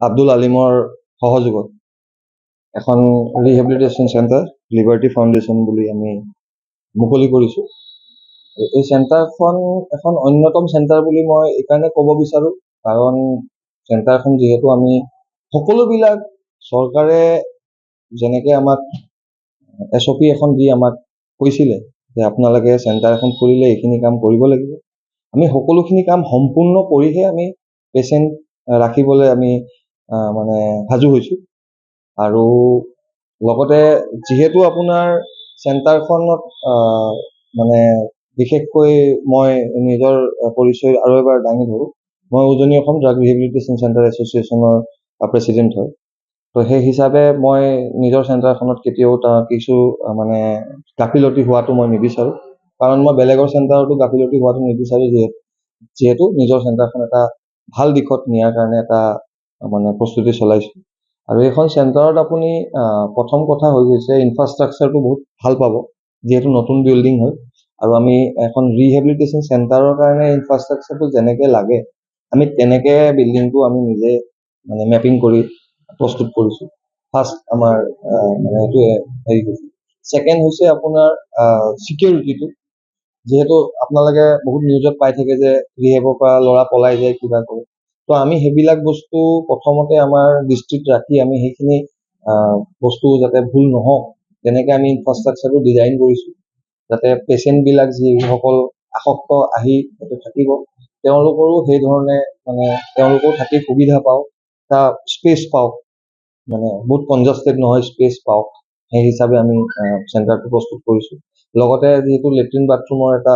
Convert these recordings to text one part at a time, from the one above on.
আব্দুল আলিমৰ সহযোগত এখন rehabilitation centre liberty foundation বুলি আমি মুকলি কৰিছোঁ। এই চেণ্টাৰখন এখন অন্যতম চেণ্টাৰ বুলি মই এইকাৰণে ক'ব বিচাৰোঁ, কাৰণ চেণ্টাৰখন যিহেতু আমি সকলোবিলাক চৰকাৰে যেনেকৈ আমাক SOP এখন দি আমাক কৈছিলে যে আপোনালোকে চেণ্টাৰ এখন খুলিলে এইখিনি কাম কৰিব লাগিব, আমি সকলোখিনি কাম সম্পূৰ্ণ কৰিহে আমি পেচেণ্ট ৰাখিবলৈ আমি মানে সাজু হৈছোঁ। আৰু লগতে যিহেতু আপোনাৰ চেণ্টাৰখনত মানে বিশেষকৈ মই নিজৰ পৰিচয় আৰু এবাৰ দাঙি ধৰোঁ, মই উজনি অসম ড্ৰাগ ৰিহেবিলিটেশ্যন চেণ্টাৰ এছ'চিয়েশ্যনৰ প্ৰেচিডেণ্ট হয়। তো সেই হিচাপে মই নিজৰ চেণ্টাৰখনত কেতিয়াও কিছু মানে গাফিলতি হোৱাটো মই নিবিচাৰোঁ, কাৰণ মই বেলেগৰ চেণ্টাৰতো গাফিলতি হোৱাটো নিবিচাৰোঁ, যিহেতু নিজৰ চেণ্টাৰখন এটা ভাল দিশত নিয়াৰ কাৰণে এটা মানে প্ৰস্তুতি চলাইছোঁ। আৰু এইখন চেণ্টাৰত আপুনি প্ৰথম কথা হৈ গৈছে ইনফ্ৰাষ্ট্ৰাকচাৰটো বহুত ভাল পাব, যিহেতু নতুন বিল্ডিং হয়। আৰু আমি এখন ৰিহেবিলিটেশ্যন চেণ্টাৰৰ কাৰণে ইনফ্ৰাষ্ট্ৰাকচাৰটো যেনেকৈ লাগে আমি তেনেকৈ বিল্ডিংটো আমি নিজে মানে মেপিং কৰি প্ৰস্তুত কৰিছোঁ। ফাৰ্ষ্ট আমাৰ মানে এইটোৱে হেৰি হৈছে। ছেকেণ্ড হৈছে আপোনাৰ ছিকিউৰিটিটো, যিহেতু আপোনালোকে বহুত নিউজত পাই থাকে যে ৰিহেবৰ পৰা ল'ৰা পলাই যায় কিবা কৰে, তো আমি সেইবিলাক বস্তু প্ৰথমতে আমাৰ দৃষ্টিত ৰাখি আমি সেইখিনি বস্তু যাতে ভুল নহওক তেনেকৈ আমি ইনফ্ৰাষ্ট্ৰাকচাৰটো ডিজাইন কৰিছোঁ, যাতে পেচেণ্টবিলাক যিসকল আসক্ত আহি যাতে থাকিব তেওঁলোকৰো সেইধৰণে মানে তেওঁলোকেও থাকি সুবিধা পাওক, এটা স্পেচ পাওক, মানে বহুত কনজাষ্টেড নহয়, স্পেচ পাওক, সেই হিচাপে আমি চেণ্টাৰটো প্ৰস্তুত কৰিছোঁ। লগতে যিহেতু লেট্ৰিন বাথৰুমৰ এটা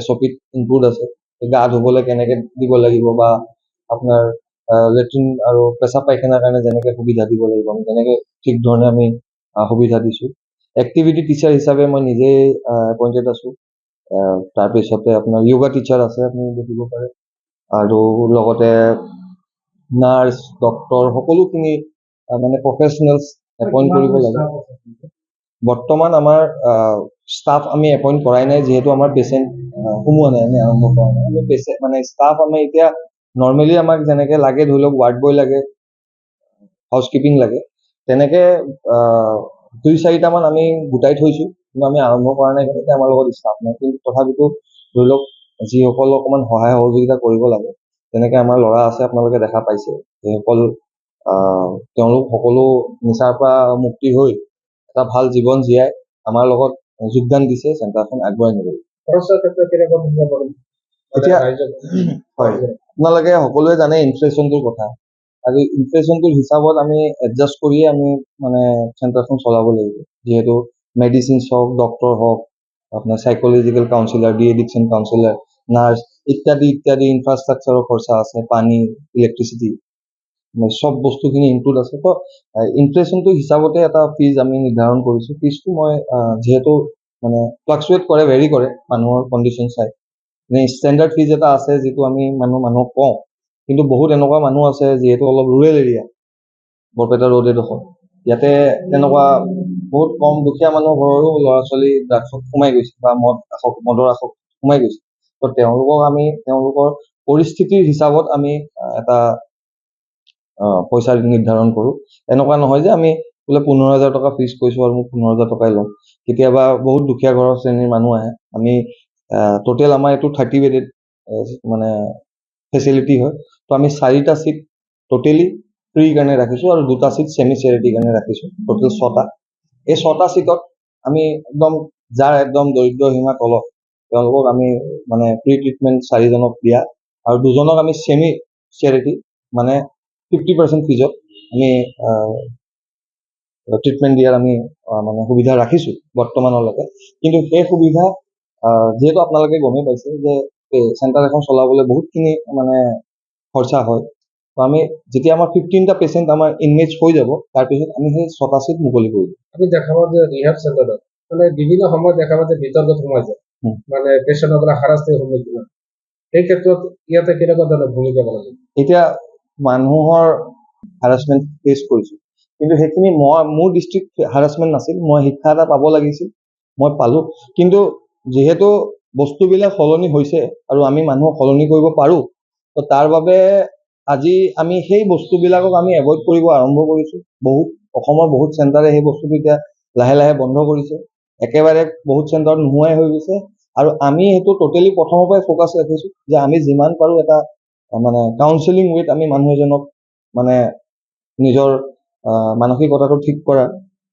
SOPত ইনক্লুড আছে, গা ধুবলৈ কেনেকৈ দিব লাগিব বা আপোনাৰ লেট্ৰিন আৰু পেচাব পায়খানাৰ কাৰণে যেনেকৈ সুবিধা দিব লাগিব আমি তেনেকৈ ঠিক ধৰণে আমি সুবিধা দিছোঁ। এক্টিভিটি টিচাৰ হিচাপে মই নিজেই এপইণ্টেড আছোঁ। তাৰপিছতে আপোনাৰ য়োগা টিচাৰ আছে, আপুনি দেখিব পাৰে, আৰু লগতে নাৰ্ছ, ডক্তৰ সকলোখিনি মানে প্ৰফেচনেলছ এপইণ্ট কৰিব লাগে। বৰ্তমান আমাৰ ষ্টাফ আমি এপইণ্ট কৰাই নাই, যিহেতু আমাৰ পেচেণ্ট সোমোৱা নাই, আমি আৰম্ভ কৰা নাই। আমি পেচেণ্ট মানে ষ্টাফ আমি এতিয়া নৰ্মেলি আমাক যেনেকৈ লাগে, ধৰি লওক ৱাৰ্ড বয় লাগে, হাউচকিপিং লাগে, তেনেকৈ 2-4টামান আমি গোটাই থৈছোঁ, কিন্তু আমি আৰম্ভ কৰা নাই, গতিকে আমাৰ লগত ষ্টাফ নাই। কিন্তু তথাপিতো ধৰি লওক যিসকল অকণমান সহায় সহযোগিতা কৰিব লাগে, তেনেকৈ আমাৰ ল'ৰা আছে, আপোনালোকে দেখা পাইছে, সেইসকল তেওঁলোক সকলো নিচাৰ পৰা মুক্তি হৈ এটা ভাল জীৱন জীয়াই আমাৰ লগত যোগদান দিছে চেণ্টাৰখন আগুৱাই নিবলৈ। এতিয়া হয়, আপোনালোকে সকলোৱে জানে ইনফ্লেশ্যনটোৰ কথা, আৰু ইনফ্লেশ্যনটোৰ হিচাপত আমি এডজাষ্ট কৰিয়ে আমি মানে চেণ্টাৰখন চলাব লাগিব, যিহেতু মেডিচিনছ হওক, ডক্তৰ হওক, আপোনাৰ psychological counsellor, de addiction counsellor, nurse ইত্যাদি ইত্যাদি ইনফ্ৰাষ্ট্ৰাকচাৰৰ খৰচা আছে, পানী, ইলেক্ট্ৰিচিটি, চব বস্তুখিনি ইনক্লুড আছে। তো ইনফ্লেশ্যনটোৰ হিচাপতে এটা ফিজ আমি নিৰ্ধাৰণ কৰিছোঁ। ফিজটো মই যিহেতু মানে ফ্লাকচুৱেট কৰে, ভেৰি কৰে মানুহৰ কণ্ডিশ্যন চাই, ষ্টেণ্ডাৰ্ড ফিজ এটা আছে যিটো আমি মানুহক কওঁ, কিন্তু বহুত এনেকুৱা মানুহ আছে যিহেতু অলপ ৰুৰেল এৰিয়া, বৰপেটা ৰোড এডোখৰ, ইয়াতে তেনেকুৱা বহুত কম দুখীয়া মানুহ ঘৰৰো ল'ৰা ছোৱালী ড্ৰাগছত সোমাই গৈছে বা মদৰ আসক্ত সোমাই গৈছে। তো তেওঁলোকক আমি তেওঁলোকৰ পৰিস্থিতিৰ হিচাপত আমি এটা পইচা নিৰ্ধাৰণ কৰোঁ। এনেকুৱা নহয় যে আমি বোলে 15,000 টকা ফিজ কৈছোঁ আৰু মোক 15,000 টকাই ল'ম। কেতিয়াবা বহুত দুখীয়া ঘৰৰ শ্ৰেণীৰ মানুহ আহে, আমি টোটেল আমাৰ এইটো 30 বেডেড মানে ফেচিলিটি হয়। তো আমি 4টা ছিট টোটেলি ফ্ৰী কাৰণে ৰাখিছোঁ আৰু 2টা ছিট ছেমি চেৰিটিৰ কাৰণে ৰাখিছোঁ, টোটেল 6টা। এই 6টা ছিটত আমি একদম যাৰ একদম দৰিদ্ৰ সীমা তলত তেওঁলোকক আমি মানে ফ্ৰী ট্ৰিটমেণ্ট 4জনক দিয়া, আৰু 2জনক আমি ছেমি চেৰিটি মানে 50% ফিজত আমি ট্ৰিটমেণ্ট দিয়াৰ আমি মানে সুবিধা ৰাখিছোঁ বৰ্তমানলৈকে। কিন্তু সেই সুবিধা যিহেতু আপোনালোকে গমেই পাইছে যে চেণ্টাৰ এখন চলাবলৈ বহুতখিনি মানে খৰচা হয়। তো আমি যেতিয়া আমাৰ 15টা পেচেণ্ট আমাৰ ইনমেজ হৈ যাব, তাৰপিছত আমি সেই 6টা ছিট মুকলি কৰি দিম। আমি দেখা পাওঁ যে ৰিহাব চেণ্টাৰত মানে বিভিন্ন সময়ত দেখা পাওঁ যে ভিতৰত সোমাই যায়, মানে পেচেণ্টসকলে হাৰাশাস্তিৰ সন্মুখীন হয়। সেই ক্ষেত্ৰত ইয়াতে কেনেকুৱা ধৰণৰ ভূমিকা পালন কৰে? এতিয়া মানুহৰ হাৰাছমেণ্ট ফেচ কৰিছোঁ, কিন্তু সেইখিনি মোৰ দৃষ্টিত হাৰাছমেণ্ট নাছিল। মই শিক্ষা এটা পাব লাগিছিল, মই পালোঁ। কিন্তু যিহেতু বস্তুবিলাক সলনি হৈছে আৰু আমি মানুহক সলনি কৰিব পাৰোঁ, তো তাৰ বাবে আজি আমি সেই বস্তুবিলাকক আমি এভইড কৰিব আৰম্ভ কৰিছোঁ। অসমৰ বহুত চেণ্টাৰে সেই বস্তুটো এতিয়া লাহে লাহে বন্ধ কৰিছে, একেবাৰে বহুত চেণ্টাৰত নোহোৱাই হৈ গৈছে। আৰু আমি সেইটো টোটেলি প্ৰথমৰ পৰাই ফ'কাছ ৰাখিছোঁ যে আমি যিমান পাৰোঁ এটা মানে কাউন্সেলিং উইথ আমি মানুহ এজনক মানে নিজৰ মানসিকতাটো ঠিক কৰা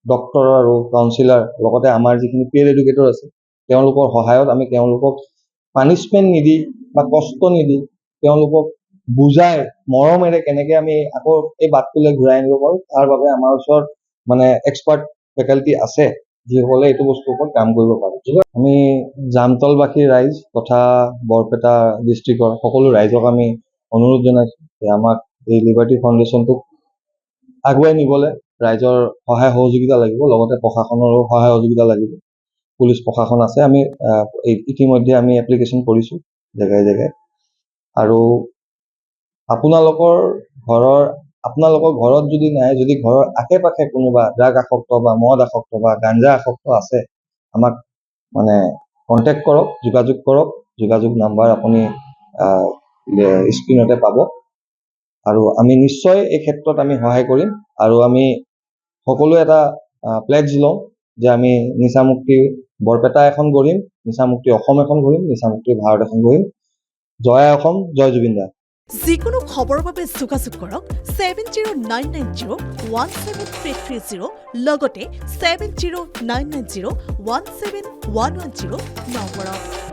ডক্তৰ আৰু কাউন্সিলাৰ, লগতে আমাৰ যিখিনি পিয়াৰ এডুকেটৰ আছে তেওঁলোকৰ সহায়ত আমি তেওঁলোকক পানিছমেণ্ট নিদি বা কষ্ট নিদি তেওঁলোকক বুজাই মৰমেৰে কেনেকৈ আমি আকৌ এই বাটটোলৈ ঘূৰাই আনিব পাৰোঁ, তাৰ বাবে আমাৰ ওচৰত মানে এক্সপাৰ্ট ফেকাল্টি আছে যিসকলে এইটো বস্তুৰ ওপৰত কাম কৰিব পাৰে। আমি জামতলবাসী ৰাইজ তথা বৰপেটা ডিষ্ট্ৰিক্টৰ সকলো ৰাইজক আমি অনুৰোধ জনাইছোঁ যে আমাক এই লিবাৰ্টি ফাউণ্ডেশ্যনটোক আগুৱাই নিবলৈ ৰাইজৰ সহায় সহযোগিতা লাগিব, লগতে প্ৰশাসনৰো সহায় সহযোগিতা লাগিব। পুলিচ প্ৰশাসন আছে, আমি ইতিমধ্যে আমি এপ্লিকেশ্যন কৰিছোঁ জেগাই জেগাই। আৰু আপোনালোকৰ ঘৰত যদি নাই, যদি ঘৰৰ আশে পাশে কোনোবা ড্ৰাগ আসক্ত বা মদ আসক্ত বা গাঞ্জা আসক্ত আছে, আমাক মানে কণ্টেক্ট কৰক, যোগাযোগ কৰক। যোগাযোগ নাম্বাৰ আপুনি স্ক্ৰীণতে পাব। আৰু আমি নিশ্চয় এই ক্ষেত্ৰত আমি সহায় কৰিম। আৰু আমি সকলোৱে এটা প্লেজ লওঁ যে আমি নিচামুক্তি বৰপেটা এখন গঢ়িম, নিচামুক্তি অসম এখন গঢ়িম, নিচামুক্তি ভাৰত এখন গঢ়িম। জয় অসম, জয় জুবিন দা। যিকোনো খবৰৰ বাবে যোগাযোগ কৰক 7099017330 লগতে 7099017110 নম্বৰত।